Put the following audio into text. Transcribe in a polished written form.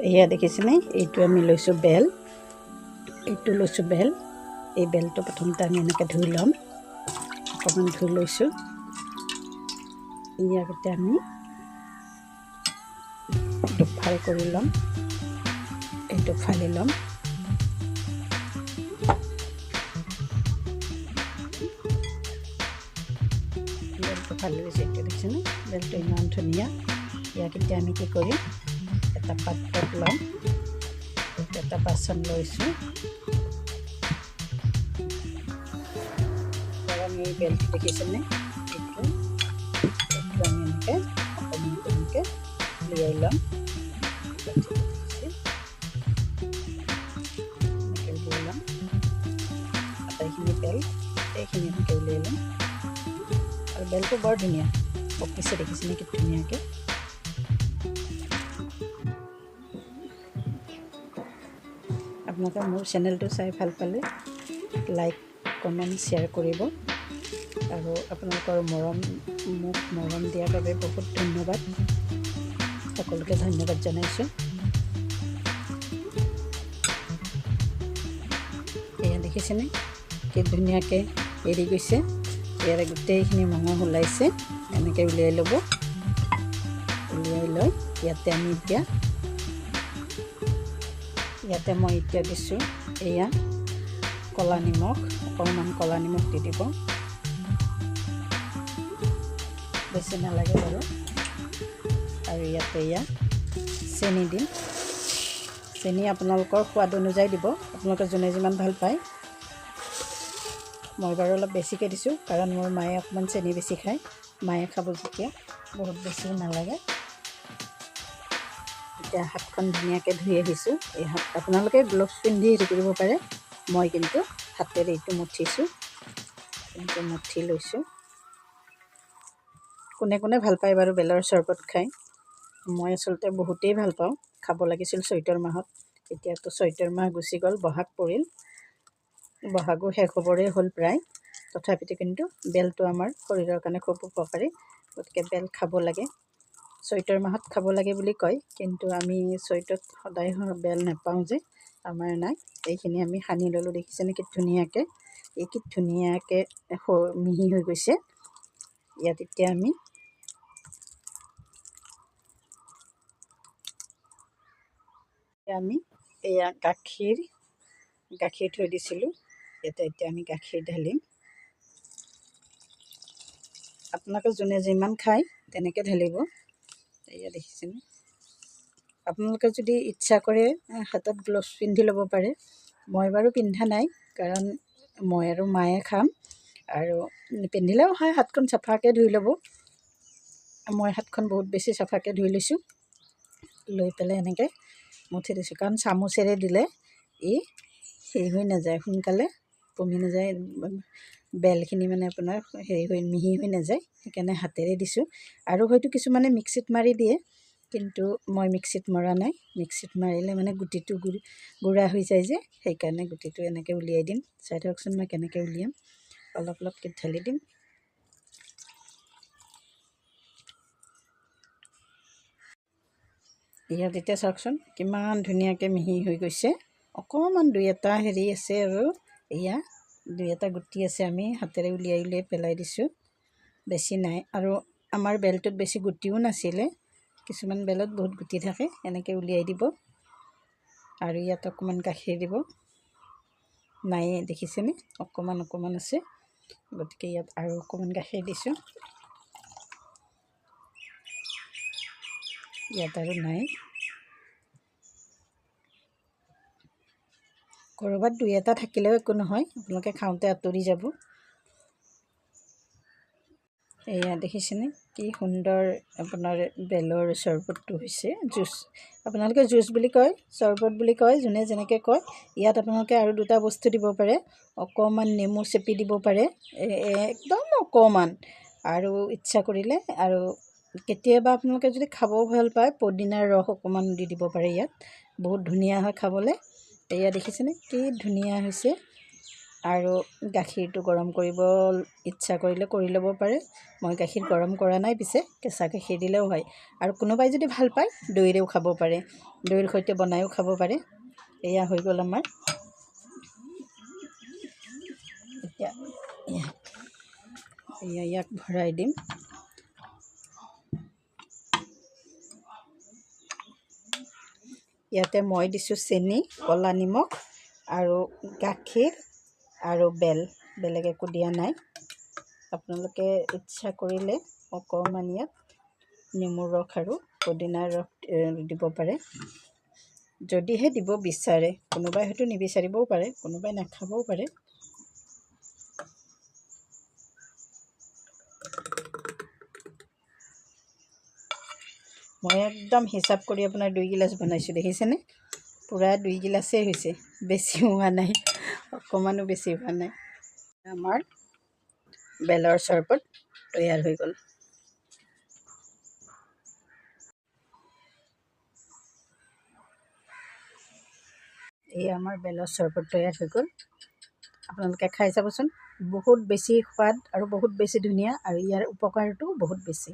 এয়া দেখিছেনে এইটো আমি লৈছোঁ বেল, এইটো লৈছোঁ বেল। এই বেলটো প্ৰথমতে আমি এনেকৈ ধুই ল'ম, অকণমান ধুই লৈছোঁ। ইয়াতে আমি দুফাল কৰি ল'ম, এইটো ফালি ল'ম। বেলটো ফালি লৈছোঁ, এইটো দেখিছেনে বেলটো ইমান ধুনীয়া। ইয়াক এতিয়া আমি কি কৰিম, এটা পাত্ৰত ল'ম, এটা বাচন লৈছোঁ। আমি এই বেলটো দেখিছেনে, এইটো আমি এনেকৈ অকণমান তেনেকৈ উলিয়াই ল'ম। এনেকৈ উলিয়াই ল'ম আটাইখিনি বেল, এইখিনি এনেকৈ উলিয়াই ল'ম। আৰু বেলটো বৰ ধুনীয়া পকিছে, দেখিছেনে কি ধুনীয়াকৈ। আপোনালোকে মোৰ চেনেলটো চাই ভাল পালে লাইক কমেণ্ট শ্বেয়াৰ কৰিব। আৰু আপোনালোকৰ মোক মৰম দিয়াৰ বাবে বহুত ধন্যবাদ। সকলোকে ধন্যবাদ জনাইছোঁ। এয়া দেখিছেনে কি ধুনীয়াকৈ এৰি গৈছে। ইয়াৰে গোটেইখিনি মঙহ ওলাইছে। এনেকৈ উলিয়াই ল'ব। উলিয়াই লৈ ইয়াতে মই এতিয়া দিছোঁ এয়া ক'লা নিমখ, অকণমান ক'লা নিমখ দি দিব, বেছি নালাগে বাৰু। আৰু ইয়াতে এয়া চেনি দিম। চেনি আপোনালোকৰ সোৱাদ অনুযায়ী দিব, আপোনালোকে যোনে যিমান ভাল পায়। মই বাৰু অলপ বেছিকৈ দিছোঁ, কাৰণ মোৰ মায়ে অকণমান চেনি বেছি খায়। মায়ে খাব যেতিয়া বহুত বেছিও নালাগে। এতিয়া হাতখন ধুনীয়াকৈ ধুই আহিছোঁ। এই হাত আপোনালোকে গ্লভছ পিন্ধি হেৰি কৰিব পাৰে, মই কিন্তু হাতেৰে এইটো মুঠিছোঁ, এনেকৈ মুঠি লৈছোঁ। কোনে কোনে ভাল পায় বাৰু বেলৰ চৰবত খাই। মই আচলতে বহুতেই ভাল পাওঁ, খাব লাগিছিল চৈতৰ মাহত। এতিয়াতো চৈতৰ মাহ গুচি গ'ল, বহাগ পৰিল। বহাগো শেষ হ'বৰে হ'ল প্ৰায়। তথাপিতো কিন্তু বেলটো আমাৰ শৰীৰৰ কাৰণে খুব উপকাৰী, গতিকে বেল খাব লাগে। চৈতৰ মাহত খাব লাগে বুলি কয়, কিন্তু আমি চৈতত সদায় বেল নাপাওঁ যে, আমাৰ নাই। এইখিনি আমি সানি ল'লোঁ, দেখিছেনে কি ধুনীয়াকৈ। এই কি ধুনীয়াকৈ মিহি হৈ গৈছে। ইয়াত এতিয়া আমি এয়া গাখীৰ থৈ দিছিলোঁ, ইয়াতে এতিয়া আমি গাখীৰ ঢালিম। আপোনালোকে যোনে যিমান খায় তেনেকৈ ঢালিব। এয়া দেখিছেনে। আপোনালোকে যদি ইচ্ছা কৰে হাতত গ্লভছ পিন্ধি ল'ব পাৰে। মই বাৰু পিন্ধা নাই, কাৰণ মই আৰু মায়ে খাম। আৰু নিপিন্ধিলেও হয়, হাতখন চাফাকৈ ধুই ল'ব। মই হাতখন বহুত বেছি চাফাকৈ ধুই লৈছোঁ। লৈ পেলাই এনেকৈ মুঠি দিছোঁ, কাৰণ চামুচেৰে দিলে ই হেৰি হৈ নাযায়, সোনকালে পমি নাযায়। বেলখিনি মানে আপোনাৰ মিহি হৈ নাযায়, সেইকাৰণে হাতেৰে দিছোঁ। আৰু হয়তো কিছুমানে মিক্সিত মাৰি দিয়ে, কিন্তু মই মিক্সিত মৰা নাই। মিক্সিত মাৰিলে মানে গুটিটো গুড়া হৈ যায় যে, সেইকাৰণে গুটিটো এনেকৈ উলিয়াই দিম। চাই ধৰকচোন মই কেনেকৈ উলিয়াম। অলপ অলপকৈ ঢালি দিম। ইয়াত এতিয়া চাওকচোন কিমান ধুনীয়াকৈ মিহি হৈ গৈছে। অকণমান দুই এটা হেৰি আছে, আৰু এয়া দুই এটা গুটি আছে, আমি হাতেৰে উলিয়াই উলিয়াই পেলাই দিছোঁ, বেছি নাই। আৰু আমাৰ বেলটোত বেছি গুটিও নাছিলে, কিছুমান বেলত বহুত গুটি থাকে। এনেকৈ উলিয়াই দিব। আৰু ইয়াত অকণমান গাখীৰ দিব। নায়ে, দেখিছেনে অকণমান অকণমান আছে, গতিকে ইয়াত আৰু অকণমান গাখীৰ দিছোঁ। ইয়াত আৰু নাই। ক'ৰবাত দুই এটা থাকিলেও একো নহয়, আপোনালোকে খাওঁতে আঁতৰি যাব। এয়া দেখিছেনে কি সুন্দৰ আপোনাৰ বেলৰ চৰবতটো হৈছে। জুচ, আপোনালোকে জুচ বুলি কয়, চৰবত বুলি কয়, যোনে যেনেকৈ কয়। ইয়াত আপোনালোকে আৰু দুটা বস্তু দিব পাৰে, অকণমান নেমু চেপি দিব পাৰে, একদম অকণমান। আৰু ইচ্ছা কৰিলে, আৰু কেতিয়াবা আপোনালোকে যদি খাব ভাল পায়, পদিনাৰ ৰস অকণমান দি দিব পাৰে। ইয়াত বহুত ধুনীয়া হয় খাবলৈ। এয়া দেখিছেনে কি ধুনীয়া হৈছে। আৰু গাখীৰটো গৰম কৰিব ইচ্ছা কৰিলে কৰি ল'ব পাৰে। মই গাখীৰ গৰম কৰা নাই, পিছে কেঁচা গাখীৰ দিলেও হয়। আৰু কোনোবাই যদি ভাল পায় দৈৰেও খাব পাৰে, দৈৰ সৈতে বনায়ো খাব পাৰে। এয়া হৈ গ'ল আমাৰ। এতিয়া ইয়াক ভৰাই দিম। ইয়াতে মই দিছোঁ চেনি, ক'লা নিমখ আৰু গাখীৰ আৰু বেলেগ একো দিয়া নাই। আপোনালোকে ইচ্ছা কৰিলে অকণমান ইয়াত নেমুৰ ৰস আৰু পুদিনাৰ ৰস দিব পাৰে, যদিহে দিব বিচাৰে। কোনোবাই হয়তো নিবিচাৰিবও পাৰে, কোনোবাই নাখাবও পাৰে। মই একদম হিচাপ কৰি আপোনাৰ 2 গিলাচ বনাইছোঁ, দেখিছেনে? পূৰা 2 গিলাচেই হৈছে, বেছি হোৱা নাই, অকণমানো বেছি হোৱা নাই। আমাৰ বেলৰ চৰবত তৈয়াৰ হৈ গ'ল। এই আমাৰ বেলৰ চৰবত তৈয়াৰ হৈ গ'ল। আপোনালোকে খাই চাবচোন, বহুত বেছি সোৱাদ আৰু বহুত বেছি ধুনীয়া, আৰু ইয়াৰ উপকাৰটো বহুত বেছি।